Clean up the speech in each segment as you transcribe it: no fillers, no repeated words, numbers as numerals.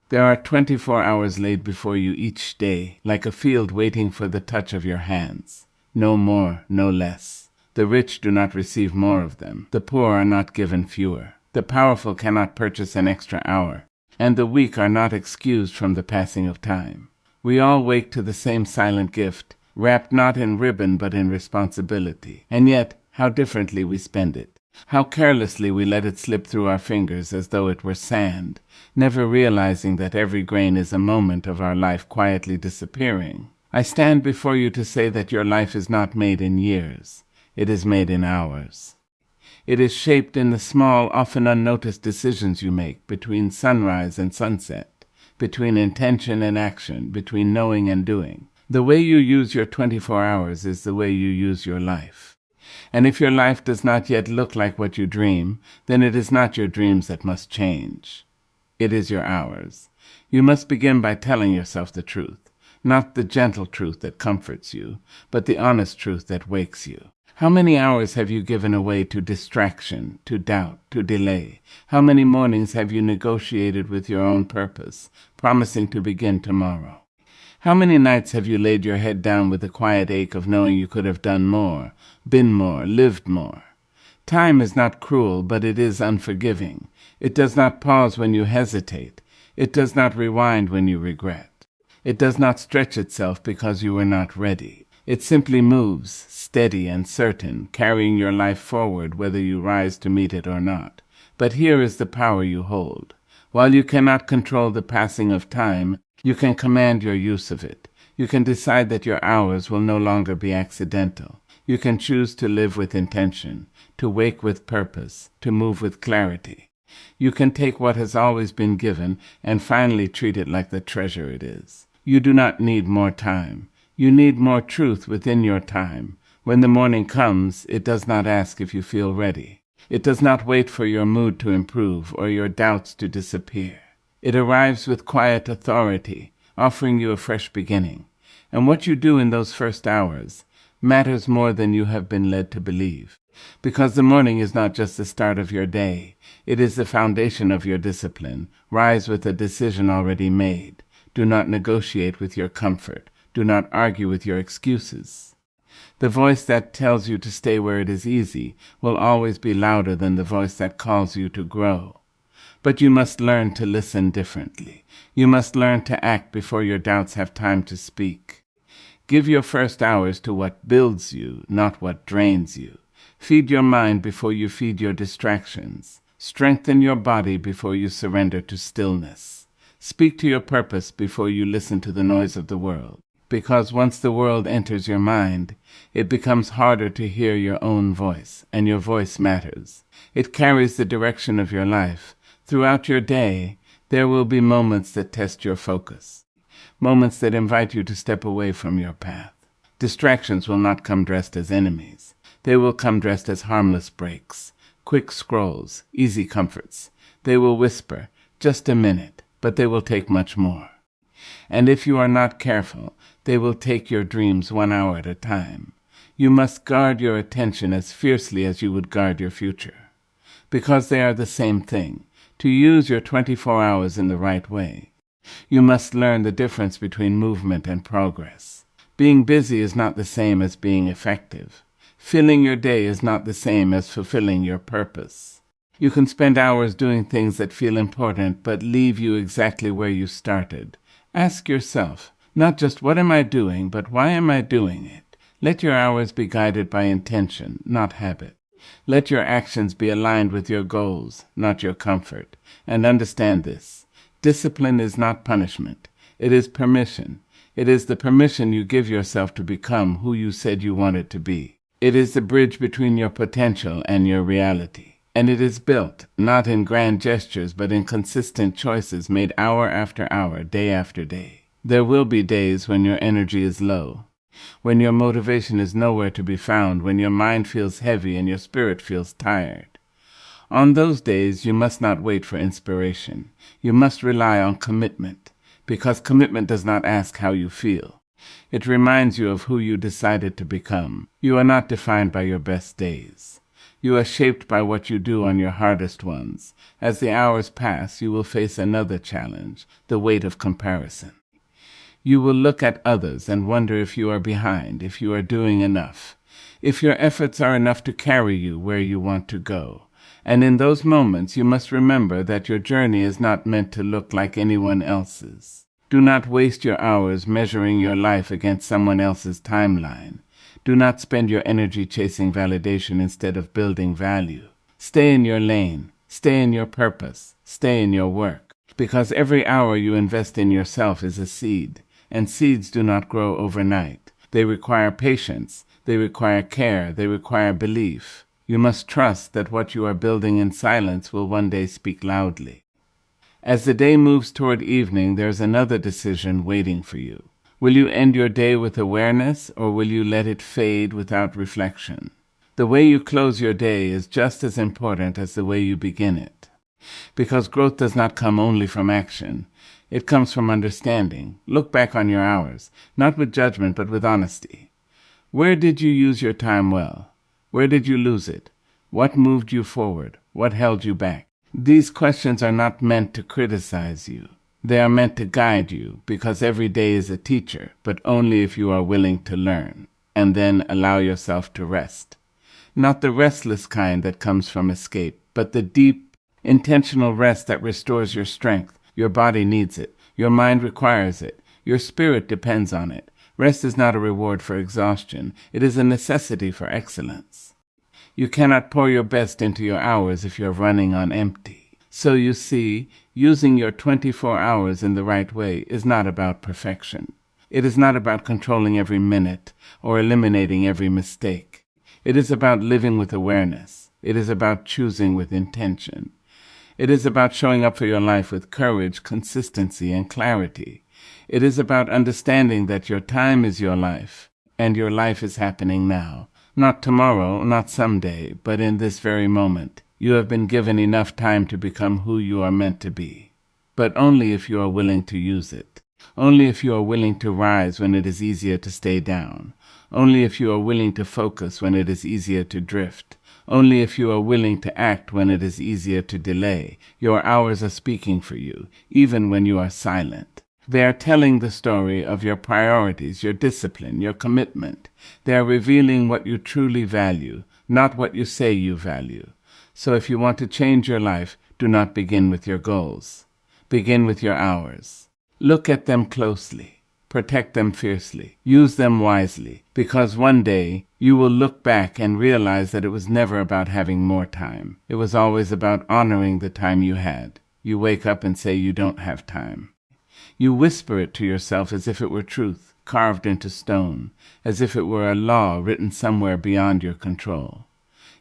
There are 24 hours laid before you each day, like a field waiting for the touch of your hands. No more, no less. The rich do not receive more of them. The poor are not given fewer. The powerful cannot purchase an extra hour, and the weak are not excused from the passing of time. We all wake to the same silent gift, wrapped not in ribbon but in responsibility. And yet, how differently we spend it. How carelessly we let it slip through our fingers as though it were sand, never realizing that every grain is a moment of our life quietly disappearing. I stand before you to say that your life is not made in years. It is made in hours. It is shaped in the small, often unnoticed decisions you make between sunrise and sunset, between intention and action, between knowing and doing. The way you use your 24 hours is the way you use your life. And if your life does not yet look like what you dream, then it is not your dreams that must change. It is your hours. You must begin by telling yourself the truth, not the gentle truth that comforts you, but the honest truth that wakes you. How many hours have you given away to distraction, to doubt, to delay? How many mornings have you negotiated with your own purpose, promising to begin tomorrow? How many nights have you laid your head down with the quiet ache of knowing you could have done more, been more, lived more? Time is not cruel, but it is unforgiving. It does not pause when you hesitate. It does not rewind when you regret. It does not stretch itself because you were not ready. It simply moves, steady and certain, carrying your life forward whether you rise to meet it or not. But here is the power you hold. While you cannot control the passing of time, you can command your use of it. You can decide that your hours will no longer be accidental. You can choose to live with intention, to wake with purpose, to move with clarity. You can take what has always been given and finally treat it like the treasure it is. You do not need more time. You need more truth within your time. When the morning comes, it does not ask if you feel ready. It does not wait for your mood to improve or your doubts to disappear. It arrives with quiet authority, offering you a fresh beginning. And what you do in those first hours matters more than you have been led to believe. Because the morning is not just the start of your day. It is the foundation of your discipline. Rise with a decision already made. Do not negotiate with your comfort. Do not argue with your excuses. The voice that tells you to stay where it is easy will always be louder than the voice that calls you to grow. But you must learn to listen differently. You must learn to act before your doubts have time to speak. Give your first hours to what builds you, not what drains you. Feed your mind before you feed your distractions. Strengthen your body before you surrender to stillness. Speak to your purpose before you listen to the noise of the world. Because once the world enters your mind, it becomes harder to hear your own voice, and your voice matters. It carries the direction of your life. Throughout your day, there will be moments that test your focus, moments that invite you to step away from your path. Distractions will not come dressed as enemies. They will come dressed as harmless breaks, quick scrolls, easy comforts. They will whisper, "Just a minute," but they will take much more. And if you are not careful, they will take your dreams 1 hour at a time. You must guard your attention as fiercely as you would guard your future, because they are the same thing. To use your 24 hours in the right way, you must learn the difference between movement and progress. Being busy is not the same as being effective. Filling your day is not the same as fulfilling your purpose. You can spend hours doing things that feel important but leave you exactly where you started. Ask yourself, not just what am I doing, but why am I doing it? Let your hours be guided by intention, not habit. Let your actions be aligned with your goals, not your comfort. And understand this. Discipline is not punishment. It is permission. It is the permission you give yourself to become who you said you wanted to be. It is the bridge between your potential and your reality. And it is built, not in grand gestures, but in consistent choices made hour after hour, day after day. There will be days when your energy is low, when your motivation is nowhere to be found, when your mind feels heavy and your spirit feels tired. On those days, you must not wait for inspiration. You must rely on commitment, because commitment does not ask how you feel. It reminds you of who you decided to become. You are not defined by your best days. You are shaped by what you do on your hardest ones. As the hours pass, you will face another challenge, the weight of comparison. You will look at others and wonder if you are behind, if you are doing enough, if your efforts are enough to carry you where you want to go. And in those moments, you must remember that your journey is not meant to look like anyone else's. Do not waste your hours measuring your life against someone else's timeline. Do not spend your energy chasing validation instead of building value. Stay in your lane. Stay in your purpose. Stay in your work. Because every hour you invest in yourself is a seed, and seeds do not grow overnight. They require patience. They require care. They require belief. You must trust that what you are building in silence will one day speak loudly. As the day moves toward evening, there's another decision waiting for you. Will you end your day with awareness, or will you let it fade without reflection? The way you close your day is just as important as the way you begin it. Because growth does not come only from action. It comes from understanding. Look back on your hours, not with judgment, but with honesty. Where did you use your time well? Where did you lose it? What moved you forward? What held you back? These questions are not meant to criticize you. They are meant to guide you, because every day is a teacher, but only if you are willing to learn, and then allow yourself to rest. Not the restless kind that comes from escape, but the deep, intentional rest that restores your strength. Your body needs it. Your mind requires it. Your spirit depends on it. Rest is not a reward for exhaustion. It is a necessity for excellence. You cannot pour your best into your hours if you're running on empty. So you see, using your 24 hours in the right way is not about perfection. It is not about controlling every minute or eliminating every mistake. It is about living with awareness. It is about choosing with intention. It is about showing up for your life with courage, consistency, and clarity. It is about understanding that your time is your life, and your life is happening now. Not tomorrow, not someday, but in this very moment. You have been given enough time to become who you are meant to be. But only if you are willing to use it. Only if you are willing to rise when it is easier to stay down. Only if you are willing to focus when it is easier to drift. Only if you are willing to act when it is easier to delay. Your hours are speaking for you, even when you are silent. They are telling the story of your priorities, your discipline, your commitment. They are revealing what you truly value, not what you say you value. So if you want to change your life, do not begin with your goals. Begin with your hours. Look at them closely. Protect them fiercely. Use them wisely, because one day you will look back and realize that it was never about having more time. It was always about honoring the time you had. You wake up and say you don't have time. You whisper it to yourself as if it were truth, carved into stone, as if it were a law written somewhere beyond your control.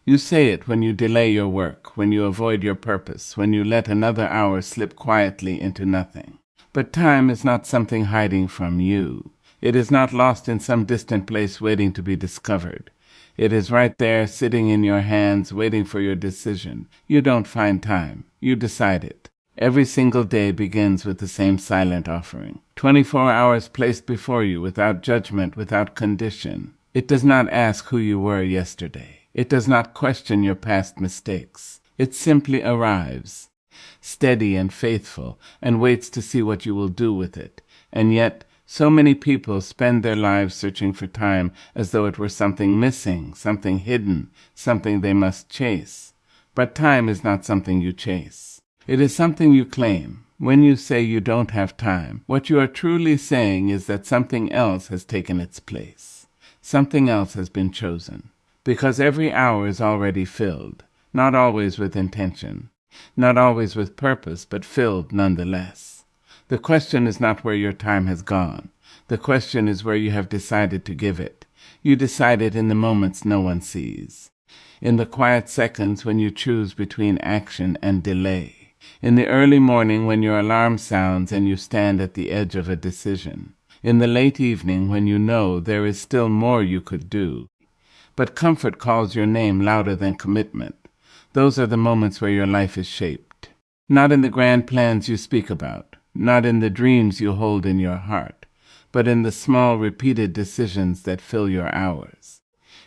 You say it when you delay your work, when you avoid your purpose, when you let another hour slip quietly into nothing. But time is not something hiding from you. It is not lost in some distant place waiting to be discovered. It is right there, sitting in your hands, waiting for your decision. You don't find time. You decide it. Every single day begins with the same silent offering. 24 hours placed before you without judgment, without condition. It does not ask who you were yesterday. It does not question your past mistakes. It simply arrives, steady and faithful, and waits to see what you will do with it. And yet, so many people spend their lives searching for time as though it were something missing, something hidden, something they must chase. But time is not something you chase. It is something you claim. When you say you don't have time, what you are truly saying is that something else has taken its place. Something else has been chosen. Because every hour is already filled, not always with intention, not always with purpose, but filled nonetheless. The question is not where your time has gone. The question is where you have decided to give it. You decide it in the moments no one sees. In the quiet seconds when you choose between action and delay. In the early morning when your alarm sounds and you stand at the edge of a decision. In the late evening when you know there is still more you could do. But comfort calls your name louder than commitment. Those are the moments where your life is shaped. Not in the grand plans you speak about, not in the dreams you hold in your heart, but in the small repeated decisions that fill your hours.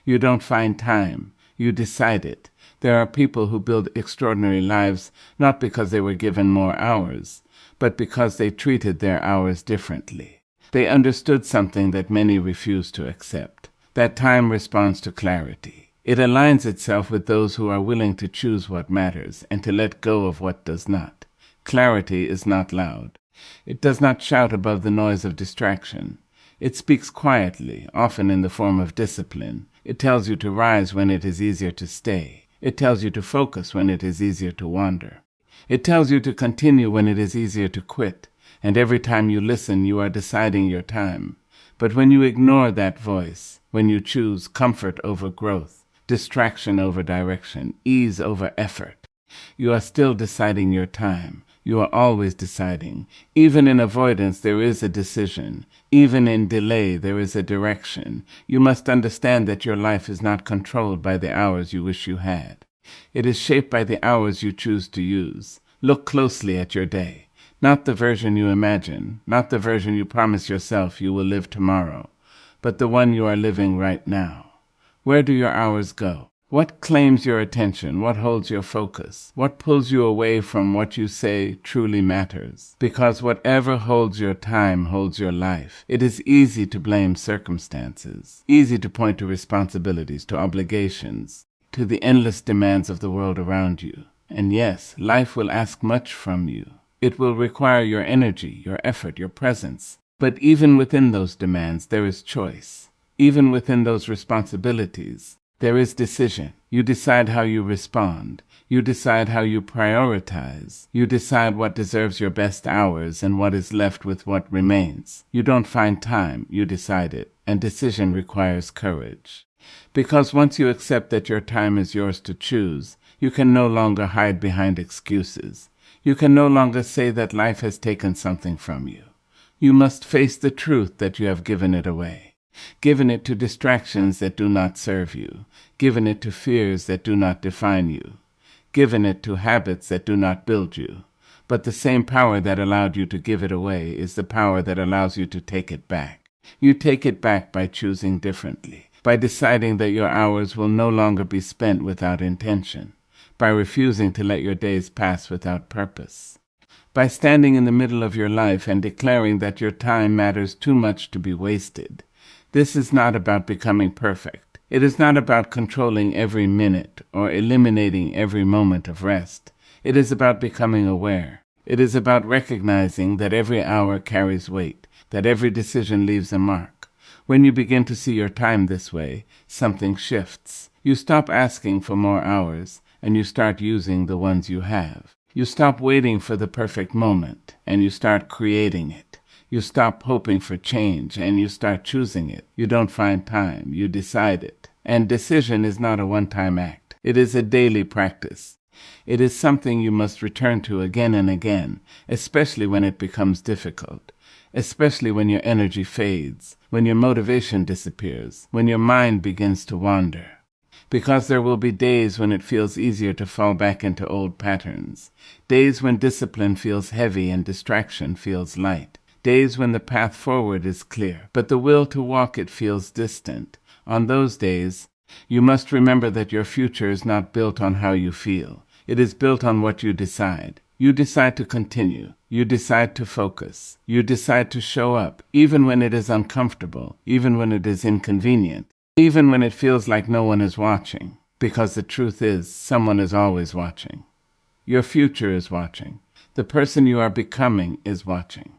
You don't find time, you decide it, There are people who build extraordinary lives not because they were given more hours, but because they treated their hours differently. They understood something that many refuse to accept, that time responds to clarity. It aligns itself with those who are willing to choose what matters and to let go of what does not. Clarity is not loud. It does not shout above the noise of distraction. It speaks quietly, often in the form of discipline. It tells you to rise when it is easier to stay. It tells you to focus when it is easier to wander. It tells you to continue when it is easier to quit. And every time you listen, you are deciding your time. But when you ignore that voice, when you choose comfort over growth, distraction over direction, ease over effort, you are still deciding your time. You are always deciding. Even in avoidance, there is a decision. Even in delay, there is a direction. You must understand that your life is not controlled by the hours you wish you had. It is shaped by the hours you choose to use. Look closely at your day. Not the version you imagine, not the version you promise yourself you will live tomorrow, but the one you are living right now. Where do your hours go? What claims your attention? What holds your focus? What pulls you away from what you say truly matters? Because whatever holds your time holds your life. It is easy to blame circumstances, easy to point to responsibilities, to obligations, to the endless demands of the world around you. And yes, life will ask much from you. It will require your energy, your effort, your presence. But even within those demands, there is choice. Even within those responsibilities, there is decision. You decide how you respond. You decide how you prioritize. You decide what deserves your best hours and what is left with what remains. You don't find time, you decide it. And decision requires courage. Because once you accept that your time is yours to choose, you can no longer hide behind excuses. You can no longer say that life has taken something from you. You must face the truth that you have given it away. Given it to distractions that do not serve you, given it to fears that do not define you, given it to habits that do not build you. But the same power that allowed you to give it away is the power that allows you to take it back. You take it back by choosing differently, by deciding that your hours will no longer be spent without intention, by refusing to let your days pass without purpose, by standing in the middle of your life and declaring that your time matters too much to be wasted. This is not about becoming perfect. It is not about controlling every minute or eliminating every moment of rest. It is about becoming aware. It is about recognizing that every hour carries weight, that every decision leaves a mark. When you begin to see your time this way, something shifts. You stop asking for more hours, and you start using the ones you have. You stop waiting for the perfect moment, and you start creating it. You stop hoping for change, and you start choosing it. You don't find time, you decide it. And decision is not a one-time act. It is a daily practice. It is something you must return to again and again, especially when it becomes difficult, especially when your energy fades, when your motivation disappears, when your mind begins to wander. Because there will be days when it feels easier to fall back into old patterns, days when discipline feels heavy and distraction feels light. Days when the path forward is clear, but the will to walk it feels distant. On those days, you must remember that your future is not built on how you feel. It is built on what you decide. You decide to continue. You decide to focus. You decide to show up, even when it is uncomfortable, even when it is inconvenient, even when it feels like no one is watching. Because the truth is, someone is always watching. Your future is watching. The person you are becoming is watching.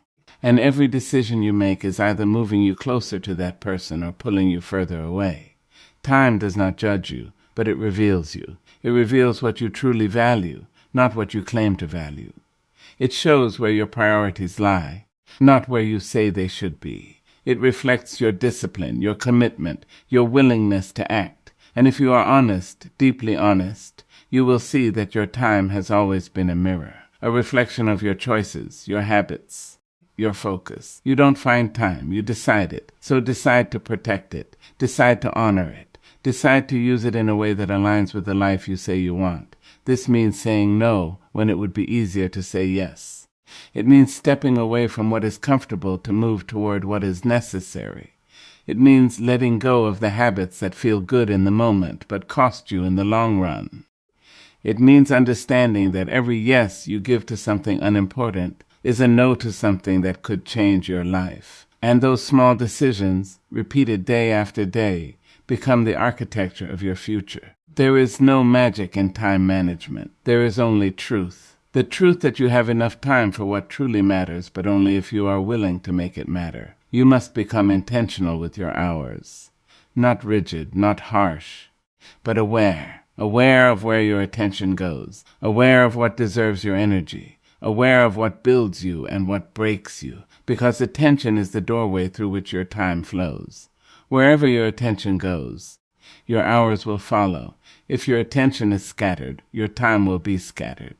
And every decision you make is either moving you closer to that person or pulling you further away. Time does not judge you, but it reveals you. It reveals what you truly value, not what you claim to value. It shows where your priorities lie, not where you say they should be. It reflects your discipline, your commitment, your willingness to act. And if you are honest, deeply honest, you will see that your time has always been a mirror, a reflection of your choices, your habits, your focus. You don't find time, you decide it. So decide to protect it, decide to honor it, decide to use it in a way that aligns with the life you say you want. This means saying no when it would be easier to say yes. It means stepping away from what is comfortable to move toward what is necessary. It means letting go of the habits that feel good in the moment but cost you in the long run. It means understanding that every yes you give to something unimportant is a no to something that could change your life. And those small decisions, repeated day after day, become the architecture of your future. There is no magic in time management. There is only truth. The truth that you have enough time for what truly matters, but only if you are willing to make it matter. You must become intentional with your hours. Not rigid, not harsh, but aware. Aware of where your attention goes. Aware of what deserves your energy. Aware of what builds you and what breaks you. Because attention is the doorway through which your time flows. Wherever your attention goes, your hours will follow. If your attention is scattered, your time will be scattered.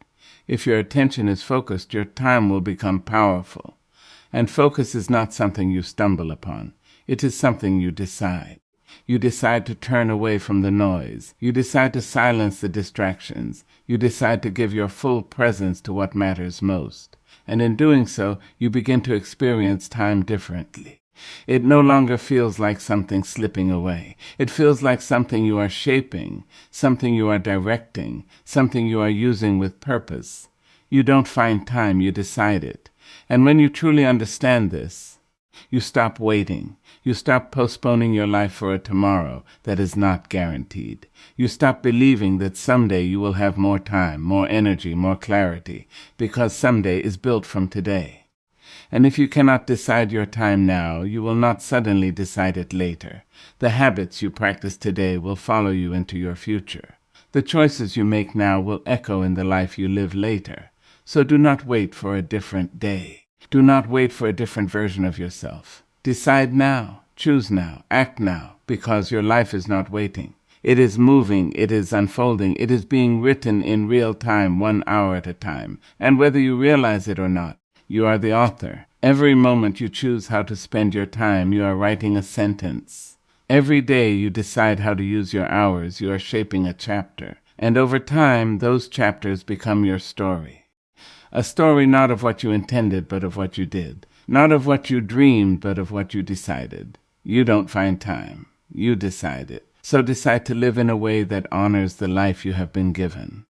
If your attention is focused, your time will become powerful. And focus is not something you stumble upon. It is something you decide. You decide to turn away from the noise. You decide to silence the distractions. You decide to give your full presence to what matters most. And in doing so, you begin to experience time differently. It no longer feels like something slipping away. It feels like something you are shaping, something you are directing, something you are using with purpose. You don't find time, you decide it. And when you truly understand this, you stop waiting. You stop postponing your life for a tomorrow that is not guaranteed. You stop believing that someday you will have more time, more energy, more clarity, because someday is built from today. And if you cannot decide your time now, you will not suddenly decide it later. The habits you practice today will follow you into your future. The choices you make now will echo in the life you live later. So do not wait for a different day. Do not wait for a different version of yourself. Decide now, choose now, act now, because your life is not waiting. It is moving, it is unfolding, it is being written in real time, 1 hour at a time. And whether you realize it or not, you are the author. Every moment you choose how to spend your time, you are writing a sentence. Every day you decide how to use your hours, you are shaping a chapter. And over time, those chapters become your story. A story not of what you intended, but of what you did. Not of what you dreamed, but of what you decided. You don't find time. You decide it. So decide to live in a way that honors the life you have been given.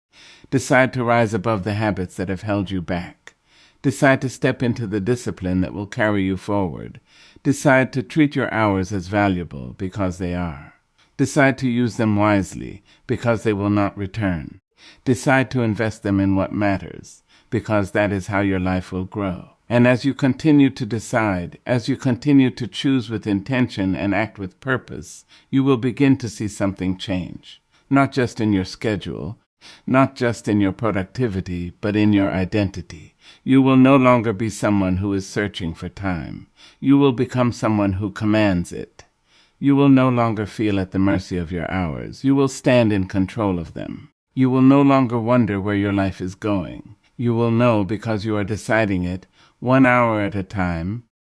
Decide to rise above the habits that have held you back. Decide to step into the discipline that will carry you forward. Decide to treat your hours as valuable because they are. Decide to use them wisely because they will not return. Decide to invest them in what matters because that is how your life will grow. And as you continue to decide, as you continue to choose with intention and act with purpose, you will begin to see something change. Not just in your schedule, not just in your productivity, but in your identity. You will no longer be someone who is searching for time. You will become someone who commands it. You will no longer feel at the mercy of your hours. You will stand in control of them. You will no longer wonder where your life is going. You will know because you are deciding it 1 hour at a time,